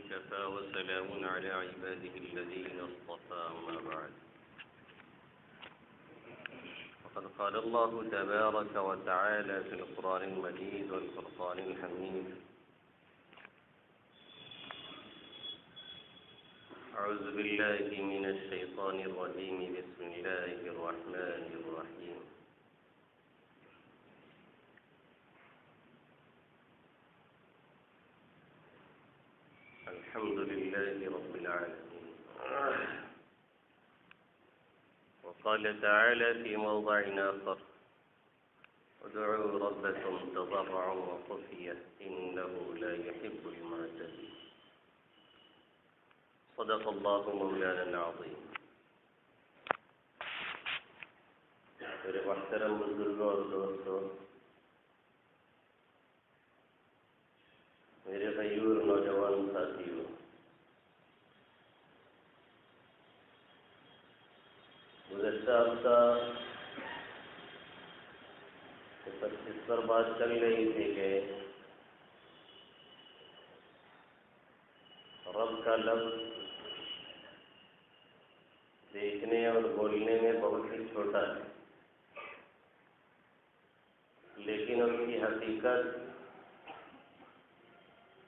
وكفى وسلام على عباده الذين اصطفى أما بعد. وقد قال الله تبارك وتعالى في القرآن المجيد والفرقان الحميد: أعوذ بالله من الشيطان الرجيم. بسم الله الرحمن الرحيم. الحمد لله رب العالمين. وقال تعالى في موضع آخر: ادعوا ربكم تضرعا وخفية إنه لا يحب المعتدين. صدق الله مولانا العظيم. میرے محترم بزرگوں اور دوستوں، میرے غیور نوجوان ساتھیوں، گزشتہ ہفتہ 25 پر بات چل رہی تھی کہ رب کا لفظ دیکھنے اور بولنے میں بہت ہی چھوٹا ہے، لیکن اس کی حقیقت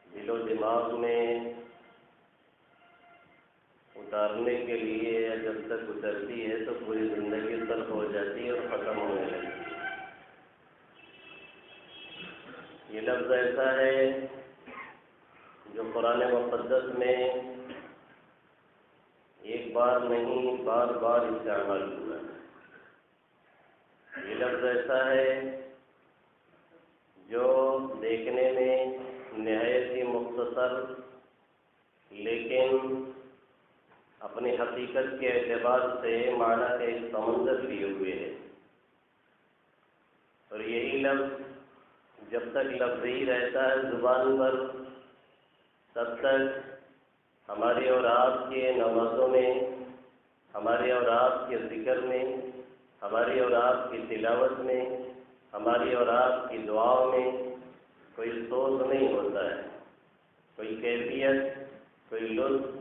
دل و دماغ میں اتارنے کے لیے جب تک اترتی ہے تو پوری زندگی صرف ہو جاتی ہے اور ختم ہونے لگتی ہے. یہ لفظ ایسا ہے جو قرآن مقدس میں ایک بار نہیں بار بار استعمال ہوا ہے. یہ لفظ ایسا ہے جو دیکھنے میں نہایت ہی مختصر لیکن اپنی حقیقت کے اعتبار سے معنی کا ایک سمندر لیے ہوئے ہے. اور یہی لفظ جب تک لفظی رہتا ہے زبان پر تب تک ہماری اور آپ کے نمازوں میں، ہمارے اور آپ کے ذکر میں، ہماری اور آپ کی تلاوت میں، ہماری اور آپ کی دعاؤں میں کوئی سوز نہیں ہوتا ہے، کوئی کیفیت، کوئی لطف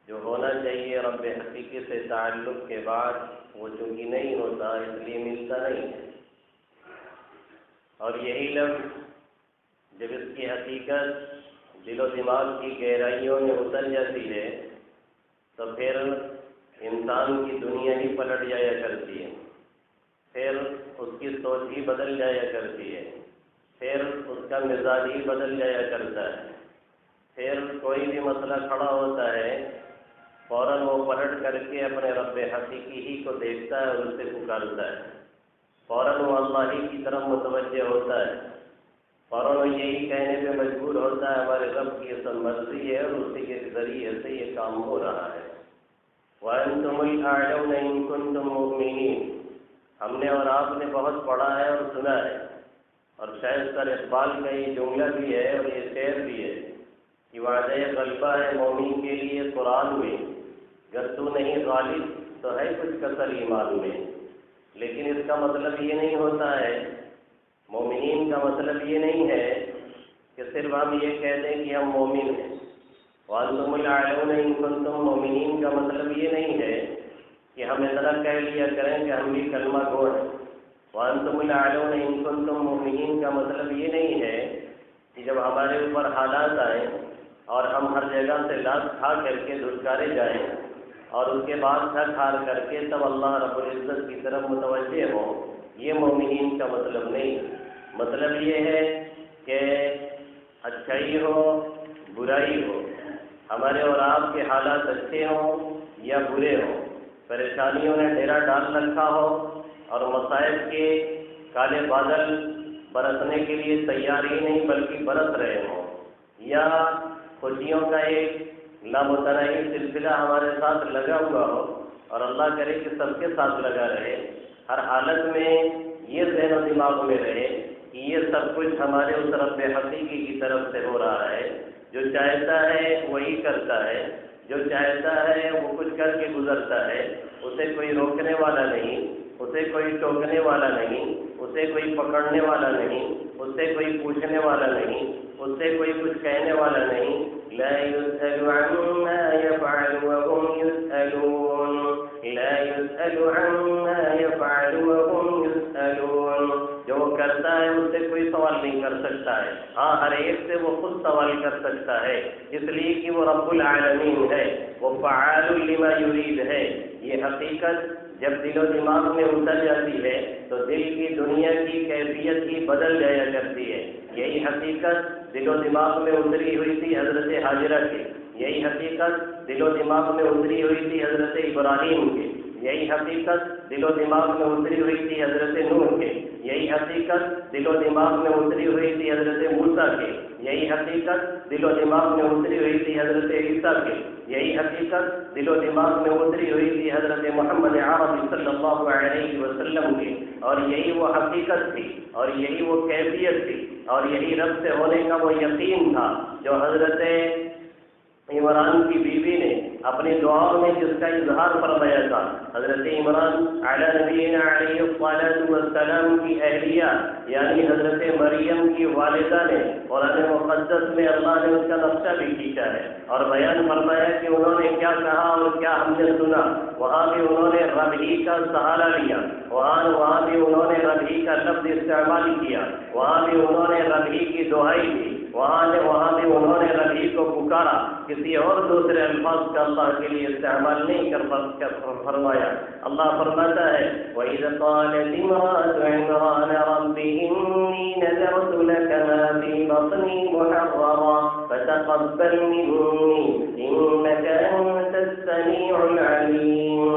جو ہونا چاہیے رب حقیقی سے تعلق کے بعد وہ چونکہ نہیں ہوتا، اس لیے ملتا نہیں ہے. اور یہی لفظ جب اس کی حقیقت دل و دماغ کی گہرائیوں میں اتر جاتی ہے تو پھر انسان کی دنیا ہی پلٹ جایا کرتی ہے، پھر اس کی سوچ ہی بدل جایا کرتی ہے، پھر اس کا مزاج ہی بدل جایا کرتا ہے. پھر کوئی بھی مسئلہ کھڑا ہوتا ہے فوراً وہ پلٹ کر کے اپنے رب حقیقی ہی کو دیکھتا ہے اور اس سے پکارتا ہے، فوراً وہ اللہ ہی کی طرف متوجہ ہوتا ہے، فوراً وہ یہی کہنے پہ مجبور ہوتا ہے ہمارے رب کی اصل مرضی ہے اور اسی کے ذریعے سے یہ کام ہو رہا ہے. وَأَنْتُمُ الْأَعْلَوْنَ إِن كُنتُم مُؤْمِنِينَ. ہم نے اور آپ نے بہت پڑھا ہے اور سنا ہے، اور شاید سر اقبال کا یہ جملہ بھی ہے اور یہ شعر بھی ہے کہ وعدہ غلبہ ہے مومن کے لیے قرآن میں، گر تو نہیں غالب تو ہے کچھ کثر ایمان میں. لیکن اس کا مطلب یہ نہیں ہوتا ہے، مومنین کا مطلب یہ نہیں ہے کہ صرف ہم یہ کہہ دیں کہ ہم مومن ہیں. وَأَنْتُمُ الْأَعْلَوْنَ إِن كُنتُم مُؤْمِنِينَ کا مطلب یہ نہیں ہے کہ ہم اتنا کہہ لیا کریں کہ ہم بھی کلمہ گو ہیں. وَأَنْتُمُ الْأَعْلَوْنَ إِن كُنتُم مُؤْمِنِينَ کا مطلب یہ نہیں ہے کہ جب ہمارے اوپر حالات آئیں اور ہم ہر جگہ سے لات کھا کر کے دھتکارے جائیں اور اس کے بعد تھک ہار کر کے تب اللہ رب العزت کی طرف متوجہ ہوں، یہ مومنین کا مطلب نہیں. مطلب یہ ہے کہ اچھائی ہو برائی ہو، ہمارے اور آپ کے حالات اچھے ہوں یا برے ہوں، پریشانیوں نے ڈیرا ڈال رکھا ہو اور مصائب کے کالے بادل برسنے کے لیے تیار ہی نہیں بلکہ برس رہے ہوں، یا خوشیوں کا ایک لامتناہی سلسلہ ہمارے ساتھ لگا ہوا ہو اور اللہ کرے کہ سب کے ساتھ لگا رہے. ہر حالت میں یہ ذہن و دماغ میں رہے کہ یہ سب کچھ ہمارے اس رب حقیقی کی طرف سے ہو رہا ہے. جو چاہتا ہے وہی کرتا ہے، جو چاہتا ہے وہ کچھ کر کے گزرتا ہے، اسے کوئی روکنے والا نہیں، اسے کوئی ٹوکنے والا نہیں، اسے کوئی پکڑنے والا نہیں، اسے کوئی پوچھنے والا نہیں، اس سے کوئی کچھ کہنے والا نہیں. لا يسأل کر سکتا ہے، ہاں ہر ایک سے وہ خود سوال کر سکتا ہے، اس لیے کہ وہ رب العالمین ہے، وہ فعال لما یرید ہے۔ یہ حقیقت جب دل و دماغ میں اتر جاتی ہے تو دل کی دنیا کی کیفیت ہی بدل جایا کرتی ہے۔ یہی حقیقت دل و دماغ میں اتری ہوئی تھی حضرت حاجرہ کی، یہی حقیقت دل و دماغ میں اتری ہوئی تھی حضرت ابراہیم کے، یہی حقیقت دل و دماغ میں اتری ہوئی تھی حضرت نوح کے، یہی حقیقت دل و دماغ میں اتری ہوئی تھی حضرت موسیٰ کے، یہی حقیقت دل و دماغ میں اتری ہوئی تھی حضرت عیسیٰ کے، یہی حقیقت دل و دماغ میں اتری ہوئی تھی حضرت محمد عربی صلی اللہ علیہ وسلم کی، اور یہی وہ حقیقت تھی اور یہی وہ کیفیت تھی اور یہی رب سے ہونے کا وہ یقین تھا جو حضرت عمران کی بیوی نے اپنی دعاؤں میں جس کا اظہار فرمایا تھا۔ حضرت عمران علی نبینا علیہ الصلاۃ والسلام کی اہلیہ یعنی حضرت مریم کی والدہ نے قرآن مقدس میں اللہ نے اس کا نقشہ بھی کھینچا ہے اور بیان فرمایا کہ انہوں نے کیا کہا اور کیا ہم نے سنا۔ وہاں بھی انہوں نے رب ہی کا سہارا لیا، وہاں بھی انہوں نے رب ہی کا لفظ استعمال کیا، وہاں بھی انہوں نے رب ہی کی دعائی دی، وہاں بھی انہوں نے رب ہی کو پکارا، کسی اور دوسرے الفاظ کا اللہ کے لیے استعمال نہیں کر فرمایا۔ اللہ فرماتا ہے وَإِذْ قَالَتِ امْرَأَتُ عِمْرَانَ رَبِّ إِنِّي نَذَرْتُ لَكَ مَا فِي بَطْنِي مُحَرَّرًا فَتَقَبَّلْ مِنِّي إِنَّكَ أَنتَ السَّمِيعُ الْعَلِيمُ۔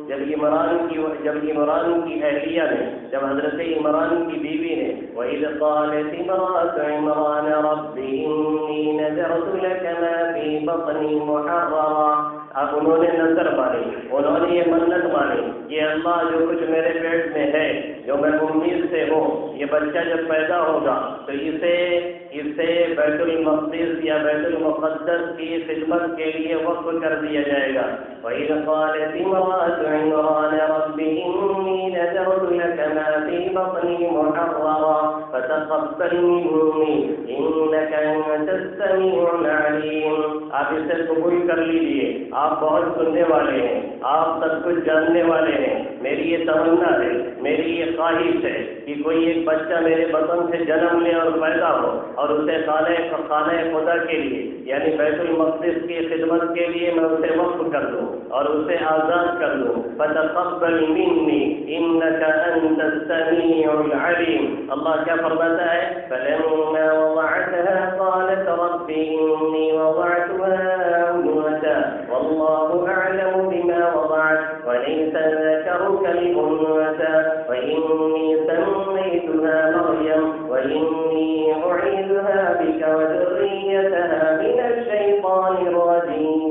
جب عمران کی اہلیہ نے، جب حضرت عمران کی بیوی نے وَإِذْ قَالَتِ امْرَأَتُ عِمْرَانَ رَبِّ إِنِّي نَذَرْتُ لَكَ مَا فِي بَطْنِي مُحَرَّرًا، اب انہوں نے نظر مانی، انہوں نے یہ منت مانی کہ اللہ جو کچھ میرے پیٹ میں ہے، جو میں امید سے ہوں، یہ بچہ جب پیدا ہوگا تو اسے بیت المقدس یا بیت المقدس کی خدمت کے لیے وقف کر دیا جائے گا۔ وَإِذْ قَالَتِ امْرَأَتُ عِمْرَانَ رَبِّ إِنِّي نَذَرْتُ لَكَ مَا فِي بَطْنِي مُحَرَّرًا فَتَقَبَّلْ مِنِّي إِنَّكَ أَنتَ السَّمِيعُ الْعَلِيمُ۔ آپ اسے قبول کر لیجیے، آپ بہت سننے والے ہیں، آپ سب کچھ جاننے والے ہیں۔ میری یہ تمنا ہے، میری یہ خواہش ہے کہ کوئی ایک بچہ میرے بطن سے جنم لے اور پیدا ہو اور اسے خانہ خدا کے لیے یعنی بیت المقدس کی خدمت کے لیے میں اسے وقف کر دوں اور اسے آزاد کر دوں۔ فَتَقَبَّلْ مِنِّي إِنَّكَ أَنتَ السَّمِيعُ الْعَلِيمُ۔ اللہ کیا فرماتا ہے؟ فَلَمَّا وَضَعَتْهَا قَالَتْ رَبِّ إِنِّي وَضَعْتُهَا أُنثَىٰ وَاللَّهُ أَعْلَمُ بِمَا وَضَعَتْ وَلَيْسَ الذَّكَرُ كَالْأُنثَىٰ وَإِنِّي سَمَّيْتُهَا مَرْيَمَ وَإِنِّي أُعِيذُهَا بِكَ وَذُرِّيَّتَهَا مِنَ الشَّيْطَانِ الرَّجِيمِ۔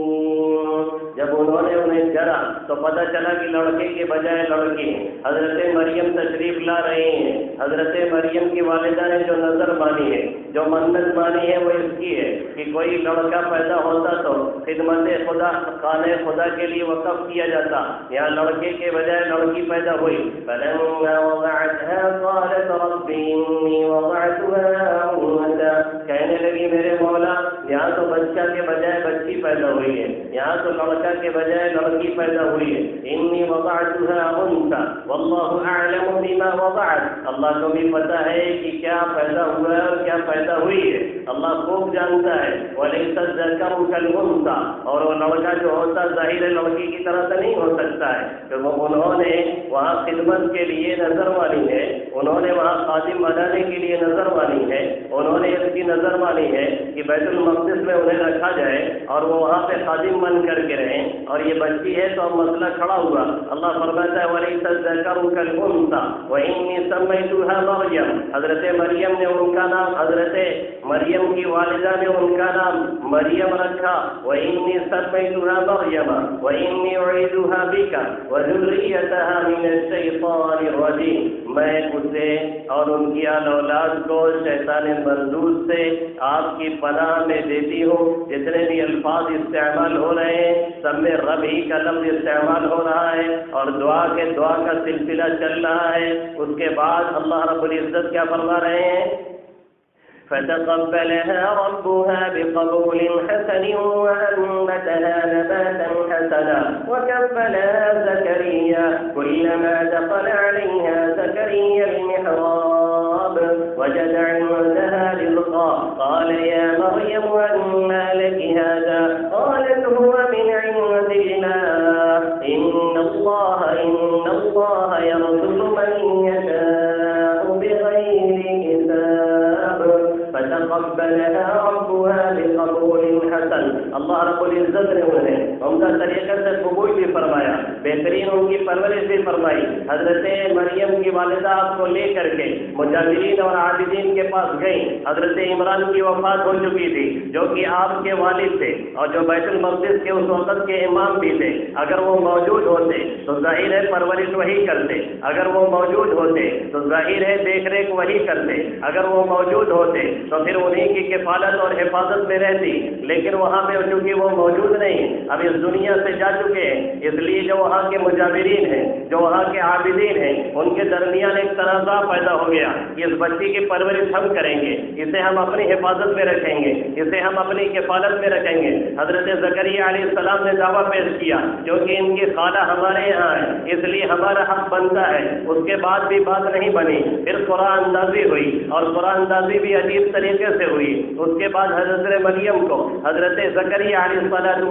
جب انہوں نے انہیں جرا تو پتہ چلا کہ لڑکے کے بجائے لڑکی ہیں۔ حضرت مریم تشریف لا رہی ہیں۔ حضرت مریم کی والدہ نے جو نظر مانی ہے، جو منت مانی ہے، وہ اس کی ہے کہ کوئی لڑکا پیدا ہوتا تو خدمت خدا خانہ خدا کے لیے وقف کیا جاتا، یہاں لڑکے کے بجائے لڑکی پیدا ہوئی۔ فَلَمَّا وَضَعَتْهَا قَالَتْ رَبِّ إِنِّي وَضَعْتُهَا أُنثَىٰ، کہنے لگی میرے مولا یہاں تو بچہ کے بجائے بچی پیدا ہوئی ہے، یہاں تو لڑکا کے بجائے لڑکی پیدا ہوئی ہے۔ انی وضعتها انثى واللہ اعلم بما وضعت، اللہ کو بھی پتہ ہے کہ کیا پیدا ہوا ہے اور کیا پیدا ہوئی ہے، اللہ خوب جانتا ہے۔ وليس الذكر كالانثى، اور وہ لڑکا جو ہوتا ظاہر ہے لڑکی کی طرح سے نہیں ہو سکتا ہے، تو انہوں نے وہاں خدمت کے لیے نظر مانی ہے، انہوں نے وہاں خادم بنانے کے لیے نظر مانی ہے، انہوں نے اس کی نظر مانی ہے کہ بیت المقدس میں انہیں رکھا جائے اور وہ وہاں پہ خادم بن کر کے رہیں، اور یہ بچی ہے تو اب مسئلہ کھڑا ہوا۔ اللہ فرماتا ہے وَلَيْسَ الذَّكَرُ كَالْأُنثَىٰ وَإِنِّي سَمَّيْتُهَا مَرْيَمَ، حضرت مریم نے ان کا نام، حضرت مریم کی والدہ نے ان کا نام مریم رکھا۔ وَإِنِّي سَمَّيْتُهَا مَرْيَمَ وَإِنِّي أُعِيذُهَا بِكَ وَذُرِّيَّتَهَا مِنَ الشَّيْطَانِ الرَّجِيمِ، میں اسے اور ان کی اولاد کو شیطان مردود سے آپ کی پناہ میں دیتی ہوں۔ جتنے بھی الفاظ استعمال ہو رہے ہیں سب میں رب ہی کا لفظ استعمال ہو رہا ہے اور دعا کا سلسلہ چل رہا ہے۔ اس کے بعد اللہ رب العزت کیا فرما رہے ہیں؟ فَتَقَبَّلَهَا رَبُّهَا بِقَبُولٍ حَسَنٍ وَأَنبَتَهَا نَبَاتًا حَسَنًا وَكَفَّلَهَا زَكَرِيَّا كُلَّمَا دَخَلَ عَلَيْهَا زَكَرِيَّا الْمِحْرَابَ وَجَدَ عِندَهَا رزقا قال يا مريم أنى لك هذا قالت هو من عند الله إن الله يرزق من يشاء بغير حساب فتقبلها ربها بقبول حسن. اللہ رب العزت نے انہیں عمدہ طریقے سے قبول بھی فرمایا، بہترین ان کی پرورش بھی فرمائی. حضرت مریم کی والدہ آپ کو لے کر کے مجاہدین اور عابدین کے پاس گئیں. حضرت عمران کی وفات ہو چکی تھی جو کہ آپ کے والد تھے اور جو بیت المقدس کے اس وقت کے امام بھی تھے. اگر وہ موجود ہوتے تو ظاہر ہے پرورش وہی کرتے، اگر وہ موجود ہوتے تو ظاہر ہے دیکھ ریکھ وہی کرتے، اگر وہ موجود ہوتے تو پھر انہیں کی کفالت اور حفاظت میں رہتی. لیکن وہاں پہ چونکہ وہ موجود نہیں، اب اس دنیا سے جا چکے ہیں، اس لیے جو وہاں کے مجاورین ہیں، جو وہاں کے عابدین ہیں، ان کے درمیان ایک تنازع پیدا ہو گیا. اس بچی کی پرورش ہم کریں گے، اسے ہم اپنی حفاظت میں رکھیں گے، اسے ہم اپنی کفالت میں رکھیں گے. حضرت زکریا علیہ السلام نے دعویٰ پیش کیا کیونکہ ان کی خالہ ہمارے یہاں ہے، اس لیے ہمارا حق بنتا ہے. اس کے بعد بھی بات نہیں بنی، پھر قرآن اندازی ہوئی اور قرآن اندازی بھی عجیب طریقے سے ہوئی. اس کے بعد حضرت مریم کو حضرت زکریا علیہ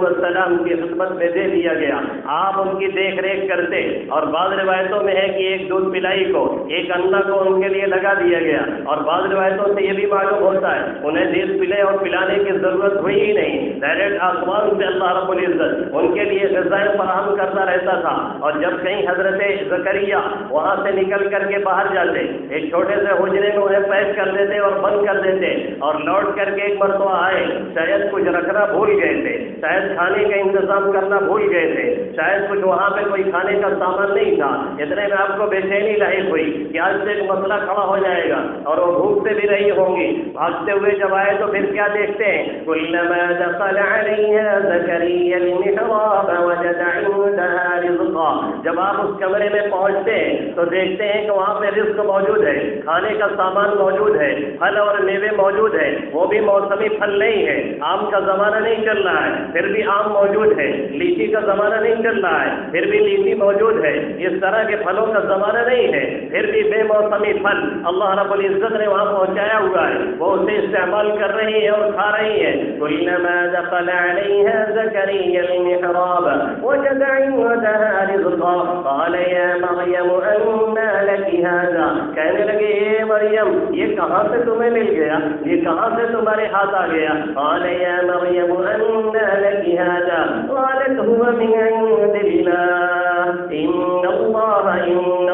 السلام کی خدمت میں دے دیا گیا. آپ ان کی دیکھ ریکھ کرتے اور بعض روایتوں میں ہے کہ ایک دودھ پلائی کو، ایک انا کو ان کے لیے لگا دیا گیا. اور بعض روایتوں سے یہ بھی معلوم ہوتا ہے انہیں دودھ پلے اور پلانے کی ضرورت ہوئی ہی نہیں، ڈائریکٹ آسمان سے اللہ رب العزت ان کے لیے غذائیں فراہم کرتا رہتا تھا. اور جب کہیں حضرت زکریا وہاں سے نکل کر کے باہر جاتے، ایک چھوٹے سے حجرے میں انہیں پیک کر دیتے اور بند کر دیتے اور لوٹ کر کے ایک مرتبہ آئے، شاید کچھ رکھنا بھول گئے تھے، شاید کھانے کا انتظام کرنا بھول گئے تھے، شاید کچھ وہاں پہ کوئی کھانے کا سامان نہیں تھا. اتنے میں آپ کو بے چینی لاحق ہوئی کہ آج سے ایک مسئلہ کھڑا ہو جائے گا اور وہ بھوک سے بھی رہی ہوں گی. بھاگتے ہوئے جب آئے تو پھر کیا دیکھتے ہیں؟ كلما دخل عليها زكريا المحراب وجد عندها رزقا. جب آپ اس کمرے میں پہنچتے ہیں تو دیکھتے ہیں کہ وہاں پہ رزق موجود ہے، کھانے کا سامان موجود ہے، پھل اور میوے موجود ہے. وہ بھی موسمی پھل نہیں ہے، آم کا زمانہ نہیں چل رہا ہے پھر بھی آم موجود ہے، لیچی کا زمانہ نہیں چل رہا ہے پھر بھی لیچی موجود ہے. اس طرح کے پھلوں کا زمانہ نہیں ہے پھر بھی بے موسمی پھل اللہ رب العزت نے وہاں پہنچایا ہوا ہے، وہ اسے استعمال کر رہی ہے اور کھا رہی ہے. كلما دخل عليها زكريا المحراب وجد عندها رزقا قال يا مريم أنى لك هذا. کہنے لگے اے مریم یہ کہاں سے تمہیں مل گیا، یہ کہاں سے تمہارے ہاتھ آ گیا؟ قال يا مريم أنى لك هذا قالت هو من عند الله إن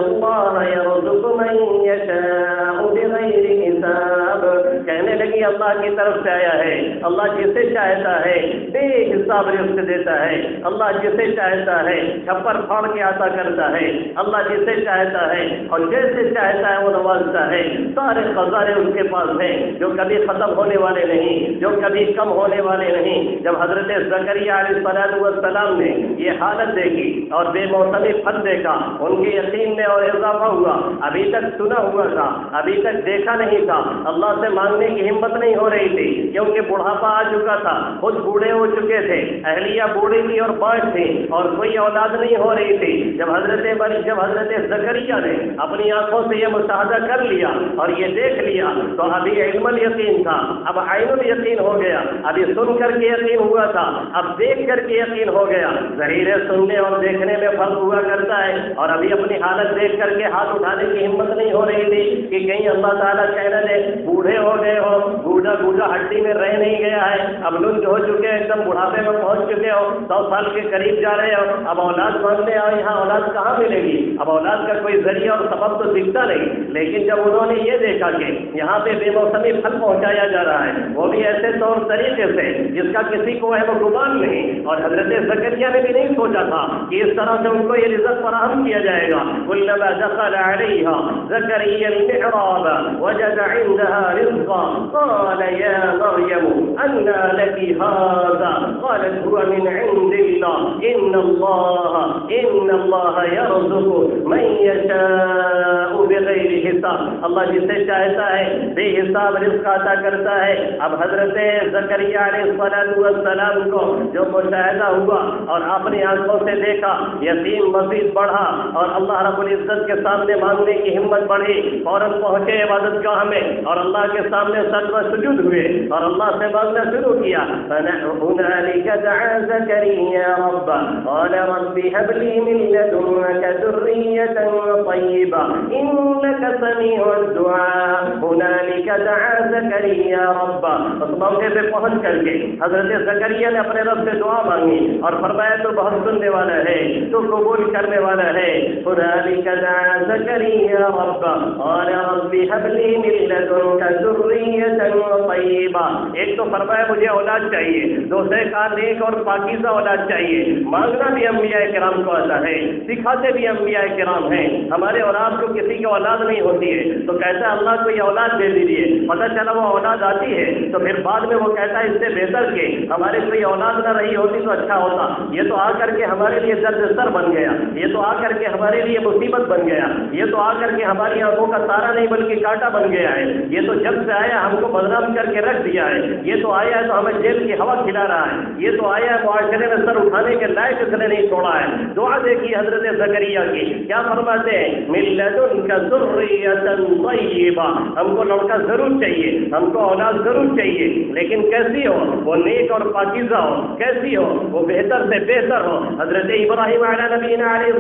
الله يرزق من يشاء بغير حساب. کہنے لگی اللہ کی طرف سے آیا ہے، اللہ جسے چاہتا ہے بے حساب رزق دیتا ہے، اللہ جسے چاہتا ہے چھپر پھاڑ کے عطا کرتا ہے، اللہ جسے چاہتا ہے اور جیسے چاہتا ہے وہ نوازتا ہے. سارے خزانے اس کے پاس ہیں جو کبھی ختم ہونے والے نہیں، جو کبھی کم ہونے والے نہیں. جب حضرت زکریا علیہ السلام نے یہ حالت دیکھی اور بے موسمی پھل دیکھا ان کے یقین میں اور اضافہ ہوا. ابھی تک سنا ہوا تھا، ابھی تک دیکھا نہیں تھا، اللہ سے مانگنے کی ہمت نہیں ہو رہی تھی کیونکہ بڑھاپا آ چکا تھا، خود بوڑھے ہو چکے تھے، اہلیہ بوڑھی تھی اور بانج تھی اور کوئی اولاد نہیں ہو رہی تھی. جب حضرت زکریا نے اپنی آنکھوں سے یہ مشاہدہ کر لیا اور یہ دیکھ لیا تو ابھی علم الیقین تھا، اب عین الیقین ہو گیا. ابھی سن کر کے یقین ہوا تھا، اب دیکھ کر کے یقین ہو گیا. ظاہر سننے اور دیکھنے میں فرق ہوا کرتا ہے اور ابھی اپنی حالت دیکھ کر کے ہاتھ اٹھانے کی ہمت نہیں ہو رہی تھی کہ کہیں اللہ تعالیٰ کہنا دے بوڑھے ہو گئے ہو، بوڑھا ہڈی میں رہ نہیں گیا ہے، اب لنگ ہو چکے ایک دم بڑھاپے میں پہنچ چکے ہو، 100 سال کے قریب جا رہے ہو، اب اولاد مانگتے آؤ، یہاں اولاد کہاں ملے گی؟ اب اولاد کا کوئی ذریعہ اور سبب تو دکھتا نہیں. لیکن جب انہوں نے یہ دیکھا کہ یہاں پہ بے موسمی پھل پہنچایا جا رہا ہے وہ بھی ایسے طور طریقے سے جس کا کسی کو ہے وہ گمان نہیں، اور حضرت زکریا نے بھی نہیں سوچا تھا کہ اس طرح سے ان کو یہ رزق فراہم کیا جائے گا. كلما دخل عليها زكريا المحراب وجد عندها رزقا قال يا مريم أنى لك هذا قالت هو من عند الله ان الله يرزق من يشاء بغیر حساب. اللہ جسے چاہتا ہے بے حساب رزق عطا کرتا ہے. اب حضرت زکریا علیہ السلام کو جو مشاہدہ ہوا اور اپنی آنکھوں سے دیکھا، یقین مزید بڑھا اور اللہ رب العزت کے سامنے مانگنے کی ہمت بڑھی. فوراً پہنچے عبادت گاہ میں اور اللہ کے سامنے سجدہ سجود ہوئے اور اللہ سے مانگنا شروع کیا. هنالك دعا زكريا ربه قال رب هب لي من لدنك ذرية طيبة إنك سميع الدعاء. هنالك دعا زكريا ربه. اس موقع پہ پہنچ کر کے حضرت زکریا نے اپنے رب سے دعا مانگی اور فرمایا تو بہت سننے والا ہے، تو قبول کرنے والا ہے. هنالك دعا زكريا ربه قال رب هب لي من لدنك ذرية طيبة. ایک تو فرمایا مجھے اولاد چاہیے، دوسرے کا نیک اور پاکیزہ اولاد چاہیے. مانگنا بھی انبیاء کرام کو آتا ہے، سکھاتے بھی انبیاء کرام ہیں. ہمارے اور آپ کو کسی کی اولاد نہیں ہوتی ہے تو کہتا ہے اللہ کو یہ اولاد دے دیجیے. پتہ چلا وہ اولاد آتی ہے تو پھر بعد میں وہ کہتا ہے اس سے بہتر کہ ہمارے کوئی اولاد نہ رہی ہوتی تو اچھا ہوتا. یہ تو آ کر کے ہمارے لیے درد سر بن گیا، یہ تو آ کر کے ہمارے لیے مصیبت بن گیا، یہ تو آ کر کے ہماری آنکھوں کا تارا نہیں بلکہ کانٹا بن گیا ہے. یہ تو جب سے آیا ہم کو بدنام کر کے رکھ دیا ہے. یہ تو آیا ہے تو ہمیں جیل کی ہوا کھلا رہا ہے. یہ تو آیا ہے معاشرے میں سر اٹھانے کے لائق اس نے نہیں چھوڑا ہے. دعا دیکھی حضرت زکریا کی، کیا فرماتے ہیں؟ من لدنک ذریۃ طیبہ. ہم کو لڑکا ضرور چاہیے، ہم کو اولاد ضرور چاہیے، لیکن کیسی ہو؟ وہ نیک اور پاکیزہ ہو. کیسی ہو؟ وہ بہتر سے بہتر ہو. حضرت ابراہیم علیہ نبینا علیہ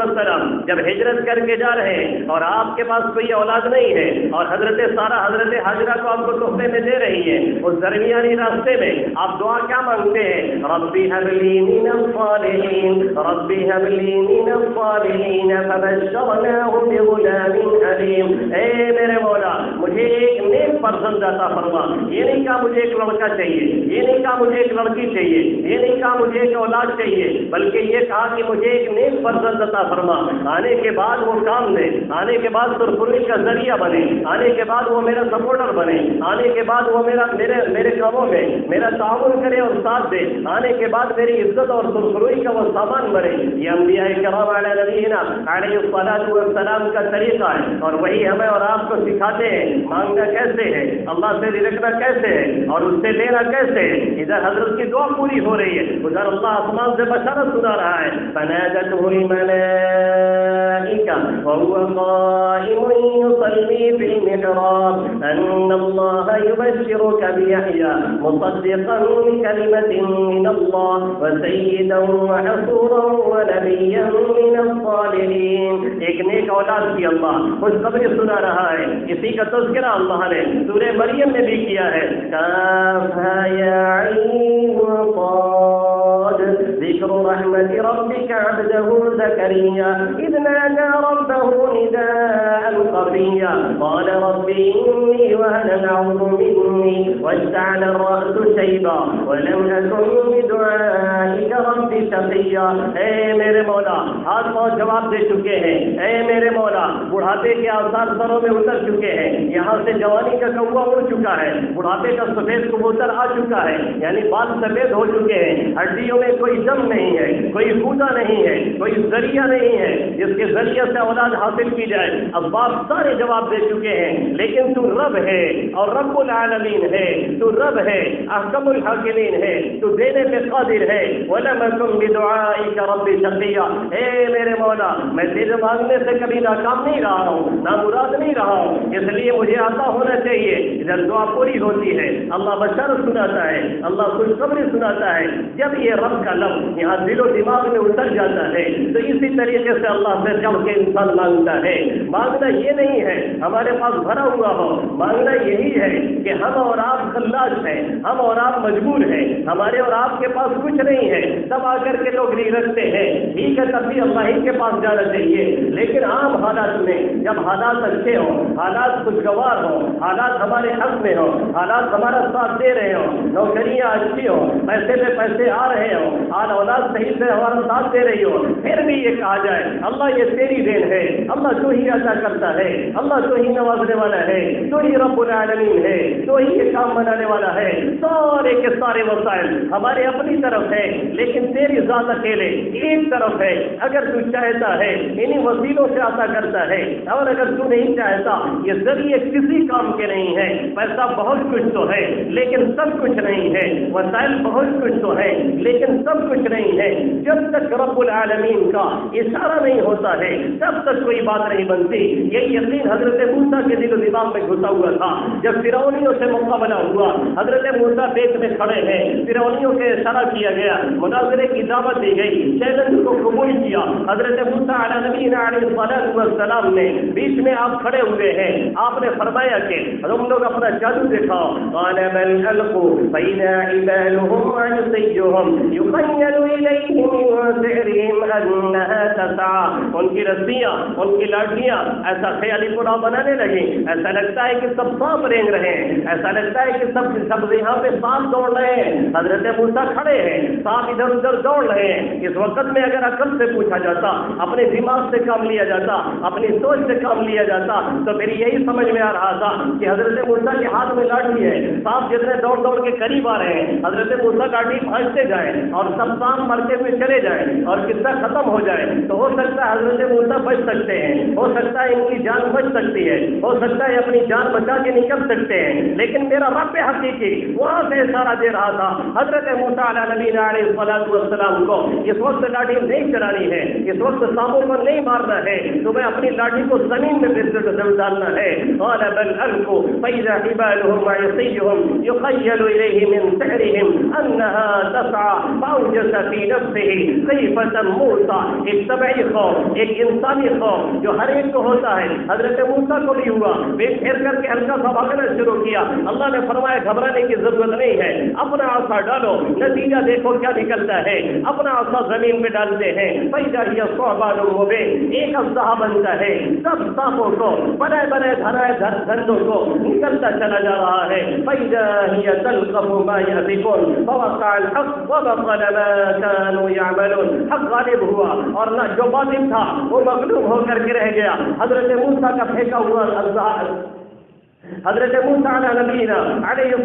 السلام جب ہجرت کر کے جا رہے ہیں اور آپ کے پاس کوئی اولاد نہیں ہے اور حضرت سارہ حضرت حاجرہ کو آپ کو تحفے میں دے رہی ہے، اس درمیانی راستے میں آپ دعا کیا مانگتے ہیں؟ ربی هب لي من الصالحین، ربی هب لي من الصالحین فبشرناه بغلام حلیم. اے میرے مولا مجھے ایک نیک فرزند عطا فرما. یہ نہیں کہا مجھے ایک لڑکا چاہیے، یہ نہیں کہا مجھے ایک لڑکی چاہیے، یہ نہیں کہا مجھے ایک اولاد چاہیے، بلکہ یہ کہا کہ مجھے ایک نیک فرزند عطا فرما. آنے کے بعد وہ کام دے، آنے کے بعد سرخروئی کا ذریعہ بنے، آنے کے بعد وہ میرا سپورٹر بنے، آنے کے بعد وہ میرے کاموں میں میرا تعاون کرے اور ساتھ دے، آنے کے بعد میری عزت اور سرخروئی کا وہ سامان بنے. یہ انبیاء کرام علیہ نبینا علیہ السلام کا طریقہ ہے اور وہی ہمیں اور آپ کو سکھاتے ہیں مانگنا کیسے ہے، اللہ سے رکھنا کیسے ہے اور اس سے لینا کیسے ہے. ادھر حضرت کی دعا پوری ہو رہی ہے، ادھر اللہ آسمان سے بشارت سنا رہا ہے. فنادته الملائکہ وهو قائم يصلي في المحراب ان الله يبشرك بيحيى مصدقا بكلمة من الله وسيدا وحصورا ونبيا من الصالحين. ایک نیک اولاد کی اللہ خوشخبری سنا رہا ہے. اسی کا تذکرہ اللہ نے سورہ مریم میں بھی کیا ہے. کافھا یا عین صاد ذکر رحمت ربک عبده زکریا اذ نادى ربه نداء خفيا قال رب إني وهن العظم مني واشتعل الرأس شيبا ولم أكن بدعائك رب شقيا. اے میرے مولا ہاتھ پاؤں جواب دے چکے ہیں. اے میرے مولا بڑھاپے کے آثار سروں میں اتر چکے ہیں. یہاں سے جوانی کا کوا اڑ چکا ہے، بڑھاپے کا سفید کبوتر آ چکا ہے، یعنی بال سفید ہو چکے ہیں. ہڈیوں میں کوئی جم نہیں ہے، کوئی پودا نہیں ہے، کوئی ذریعہ نہیں ہے جس کے ذریعے سے اولاد حاصل کی جائے. اسباب سارے جواب دے چکے ہیں، لیکن تو رب ہے اور رب العالمین ہے، تو رب ہے احکم الحاکمین ہے، تو دینے پہ قادر ہے. وَلَمْ أَكُنْ بِدُعَائِكَ رَبِّ شَقِيًّا. اے میرے مولا میں تیرے مانگنے سے کبھی ناکام نہیں رہا ہوں، نامراد نہیں رہا ہوں، اس لیے مجھے عطا ہونا چاہیے. ادھر دعا پوری ہوتی ہے، اللہ بشارت سناتا ہے، اللہ خوشخبری سناتا ہے. جب یہ رب کا لفظ یہاں دل و دماغ میں اتر جاتا ہے تو اسی طریقے سے اللہ سے جب کے انسان مانگتا ہے. مانگنا یہ نہیں ہے ہمارے پاس بھرا ہوا ہو، مانگنا یہی ہے کہ ہم اور آپ خلاص ہیں، ہم اور آپ مجبور ہیں، ہمارے اور آپ کے پاس کچھ نہیں ہے. تب آ کر کے لوگ نہیں رکھتے ہیں. ٹھیک ہے تب بھی اللہ ہی کے پاس جانا چاہیے. لیکن عام حالات میں جب حالات اچھے ہوں، حالات خوشگوار ہوں، حالات ہمارے حق میں ہوں، حالات ہمارا ساتھ دے رہے ہوں، نوکریاں اچھی ہوں، پیسے پہ پیسے آ رہے ہوں، آل اولاد صحیح سے ہمارا ساتھ دے رہی ہو، پھر بھی یہ کہا جائے اللہ یہ تیری دین ہے، اللہ تو ہی عطا کرتا ہے، اللہ تو ہی نوازنے والا ہے، تو ہی رب العالمین ہے، تو ہی یہ کام بنانے والا ہے. سارے کے سارے وسائل ہمارے اپنی طرف ہے، لیکن تیری ذات اکیلے ایک طرف ہے. اگر تو چاہتا ہے انہی وسیلوں سے عطا کرتا ہے، اور اگر تو نہیں چاہتا یہ ذریعے کسی کام کے نہیں ہے. پیسہ بہت کچھ تو ہے لیکن سب کچھ نہیں ہے، وسائل بہت کچھ تو ہے لیکن سب کچھ نہیں ہے. جب تک رب العالمین کا اشارہ نہیں ہوتا ہے تب تک کوئی بات نہیں بنتی. یہ یقین حضرت موسیٰ کے دل و دماغ میں گھسا ہوا تھا. جب فرعونیوں سے مقابلہ ہوا، حضرت موسیٰ بیت میں کھڑے ہیں، فرعونیوں کے اشارہ کیا گیا، مناظرے کی دعوت دی گئی، چیلنج کو قبول کیا. حضرت موسیٰ علیہ نبینا علیہ السلام نے بیچ میں آپ کھڑے ہوئے ہیں، آپ نے فرمایا کہ تم لوگ اپنا جادو دکھاؤ. قال بل القوا فإذا حبالهم وعصيهم يخيل إليه من سحرهم أنها تسعى. ان کی رسیاں، ان کی لاٹھیاں ایسا خیالی پورا بنانے لگی، ایسا لگتا ہے کہ سب سانپ رینگ رہے ہیں، ایسا لگتا ہے کہ سب یہاں پہ سانپ دوڑ رہے ہیں. حضرت موسیٰ کھڑے ہیں، سانپ ادھر ادھر دوڑ رہے ہیں. اس وقت میں اگر عقل سے پوچھا جاتا، اپنے دماغ سے کام لیا جاتا، اپنی سوچ سے کام لیا جاتا، تو پھر یہی سمجھ میں آ رہا تھا کہ حضرت موسیٰ کے ہاتھ میں لاٹھی ہے، سانپ جتنے دوڑ دوڑ کے قریب آ رہے ہیں، حضرت موسیٰ لاٹھی بھاجتے جائیں اور سب سانپ مرتے ہوئے چلے جائیں اور قصہ ختم ہو جائے. تو ہو سکتا ہے حضرت موسیٰ بچ سکتے ہیں، ہو سکتا ہے ان کی جان بچ سکتی ہے، ہو سکتا ہے اپنی جان بچا کے نکل سکتے ہیں. لیکن میرا رب حقیقی وہاں سے اشارہ دے رہا تھا حضرت موسیٰ علیہ نبینا علیہ السلام کو اس وقت لاٹھی نہیں چلانی ہے، اس وقت سانپوں پر نہیں مارنا ہے، تمہیں اپنی لاٹھی کو زمین میں پھر ڈالنا ہے. قال بل القوا فإذا حبالهم وعصيهم يخيل إليه من سحرهم أنها تسعى فأوجس في نفسه خيفة موسى. ایک طبعی خوف، ایک انسانی خوف جو ہر ایک کو ہوتا ہے، حضرت موسیٰ کو بھی ہوا. بے پھیر کر کے ہلکا سا بھاگنا شروع کیا. اللہ نے فرمایا گھبرانے کی ضرورت نہیں ہے، اپنا عصا ڈالو، نتیجہ دیکھو کیا نکلتا ہے. اپنا عصا زمین پہ ڈالتے ہیں، فإذا هي ثعبان مبين، ایک اژدہا بنتا ہے، سب سانپوں کو بنائے بنائے دھرائے دھندوں کو نکلتا چلا جا رہا ہے. فإذا هي تلقف ما يأفكون فوقع الحق وبطل ما كانوا يعملون. حق غالب ہوا اور نہ جو باطل تھا وہ مغلوب ہو کر کے رہ گیا. حضرت موسیٰ کا پھینکا ہوا اژدہا، حضرت موسیٰ علیہ نبینا علیہ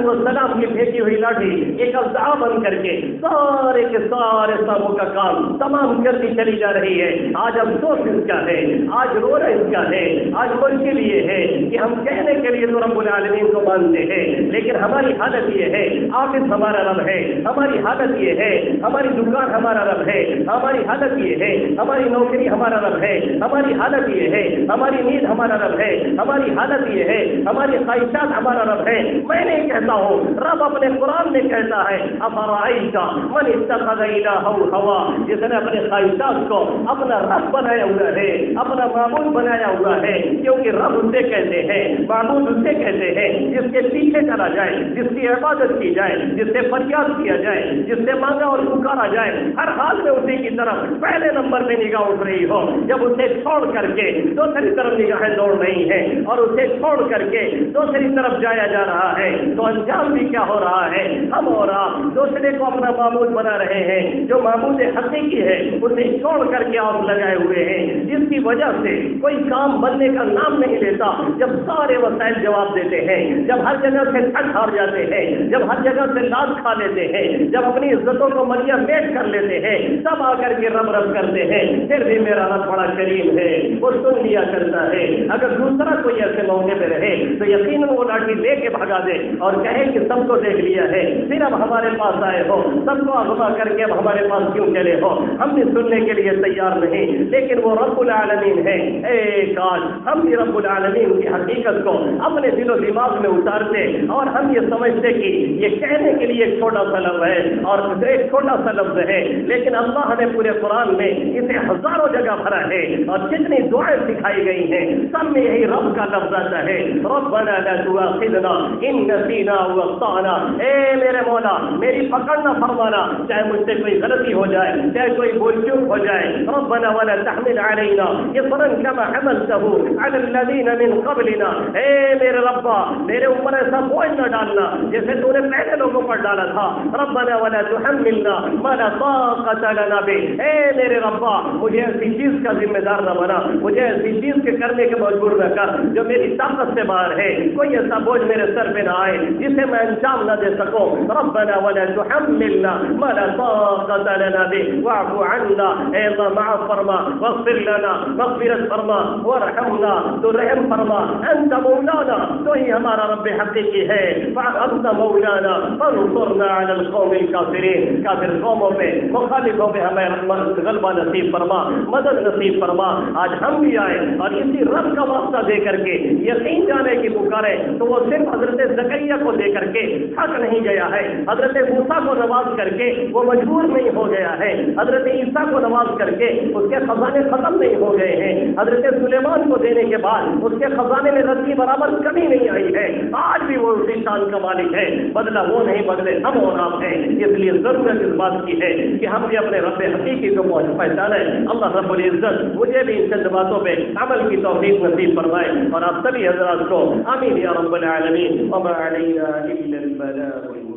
السلام کی پھینکی ہوئی لاٹھی ایک اژدہا بن کر کے سارے کے سارے سانپوں کا کام تمام کرتی چلی جا رہی ہے. آج افسوس اس کا ہے، آج رونا اس کا ہے، آج مشکل یہ ہے کہ ہم کہنے کے لیے تو رب العالمین کو مانتے ہیں، لیکن ہماری حالت یہ ہے آفس ہمارا رب ہے، ہماری حالت یہ ہے ہماری دکان ہمارا رب ہے، ہماری حالت یہ ہے ہماری نوکری ہمارا رب ہے، ہماری حالت یہ ہے ہماری نیند ہمارا رب ہے، ہماری حالت یہ ہے ہماری خواہشات ہمارا رب ہے. میں نہیں کہتا ہوں، رب اپنے قرآن میں کہتا ہے افرائیت من اتخذ الہہ ہوا، جس نے اپنے خواہشات کو اپنا رب بنایا ہوا ہے، اپنا معبود بنایا ہوا ہے. کیونکہ رب اسے کہتے ہیں، معبود اسے کہتے ہیں جس کے پیچھے چلا جائے، جس کی عبادت کی جائے، جس سے فریاد کیا جائے، جس سے مانگا اور پکارا جائے. ہر حال میں اسی کی طرف پہلے نمبر پہ نگاہ اٹھ رہی ہو. جب اسے چھوڑ کر کے دوسری طرف نگاہیں دوڑ رہی ہیں اور اسے چھوڑ کر کے دوسری طرف جایا جا رہا ہے، تو انجام بھی کیا ہو رہا ہے؟ ہم اور آپ دوسرے کو اپنا معبود بنا رہے ہیں. جو معبود حقیقی ہے اسے چھوڑ کر کے آپ لگائے ہوئے ہیں، جس کی وجہ سے کوئی کام بننے کا نام نہیں لیتا. جب سارے وسائل جواب دیتے ہیں، جب ہر جگہ سے ٹھگ ہار جاتے ہیں، جب ہر جگہ سے لاد کھا لیتے ہیں، جب اپنی عزتوں کو ملیا میٹ کر لیتے ہیں، تب آ کر کے رب رب کرتے ہیں. پھر بھی میرا رب بڑا کریم ہے، وہ سن لیا کرتا ہے. اگر دوسرا کوئی ایسے موقع پہ رہے تو یقیناً وہ لاٹھی لے کے بھگا دے اور کہے کہ سب کو دیکھ لیا ہے، پھر اب ہمارے پاس آئے ہو، سب کو اغوا کر کے اب ہمارے پاس کیوں چلے ہو؟ ہم بھی سننے کے لیے تیار نہیں. لیکن وہ رب العالمین ہے. اے کاش ہم بھی رب العالمین کی حقیقت کو اپنے دل و دماغ میں اتارتے اور ہم یہ سمجھتے کہ یہ کہنے کے لیے ایک چھوٹا سا لفظ ہے اور ایک چھوٹا سا لفظ ہے، لیکن اللہ نے پورے قرآن میں اسے ہزاروں جگہ بھرا ہے اور جتنی دعائیں سکھائی گئی ہیں سب میں یہی رب کا لفظ آتا ہے. ربنا لا تؤاخذنا ان نسینا او اخطانا، اے میرے مولا میری پکڑ نہ فرمانا، چاہے مجھ سے کوئی غلطی ہو جائے، چاہے کوئی بھول چوک ہو جائے. ربنا ولا تحمل علينا اصرا كما حملته على الذين من قبلنا، اے میرے ربا میرے اوپر ایسا بوجھ نہ ڈالنا جیسے تو نے پہلے لوگوں پر ڈالا تھا. ربنا ولا تحملنا ما لا طاقة لنا به، اے میرے ربا مجھے ایسی چیز کا ذمہ دار نہ بنا، مجھے ایسی چیز کے کرنے کے مجبور نہ کر جو میری طاقت سے باہر ہے. کوئی ایسا بوجھ میرے سر پہ نہ آئے جسے میں انجام نہ دے سکوں. ربنا ولا تحملنا ما لا طاقة لنا به واعف عنا، اے اللہ معاف فرما، واغفر لنا مغفرت فرما، وارحمنا تو رحم فرما. انت مولانا تو ہی ہمارا رب حقیقی ہے. فانت مولانا فانصرنا على القوم الكافرين، کافر قوموں پہ مخالفوں پہ ہمیں غلبہ نصیب فرما، مدد نصیب فرما. آج ہم بھی آئے اور اسی رب کا واسطہ دے کر کے یقین جانے کی پکارے تو وہ صرف حضرت زکریا کو دے کر کے تھک نہیں گیا ہے، حضرت موسیٰ کو نواز کر کے وہ مجبور نہیں ہو گیا ہے، حضرت عیسیٰ کو نواز کر کے اس کے خزانے ختم نہیں ہو گئے ہیں، حضرت سلیمان کو دینے کے بعد اس کے خزانے میں رد کی برابر کمی نہیں آئی ہے. آج بھی وہ اسی شان کا مالک ہے، بدلہ وہ نہیں بدلے ہم اور آپ ہیں. اس لیے ضرورت اس بات کی ہے کہ ہم بھی اپنے رب حقیقی کو پہچانیں. اللہ رب العزت مجھے بھی ان چند باتوں پہ عمل کی توفیق نصیب فرمائے اور آپ سبھی حضرات کو آمین یا رب العالمین. وما علینا الا البلاغ.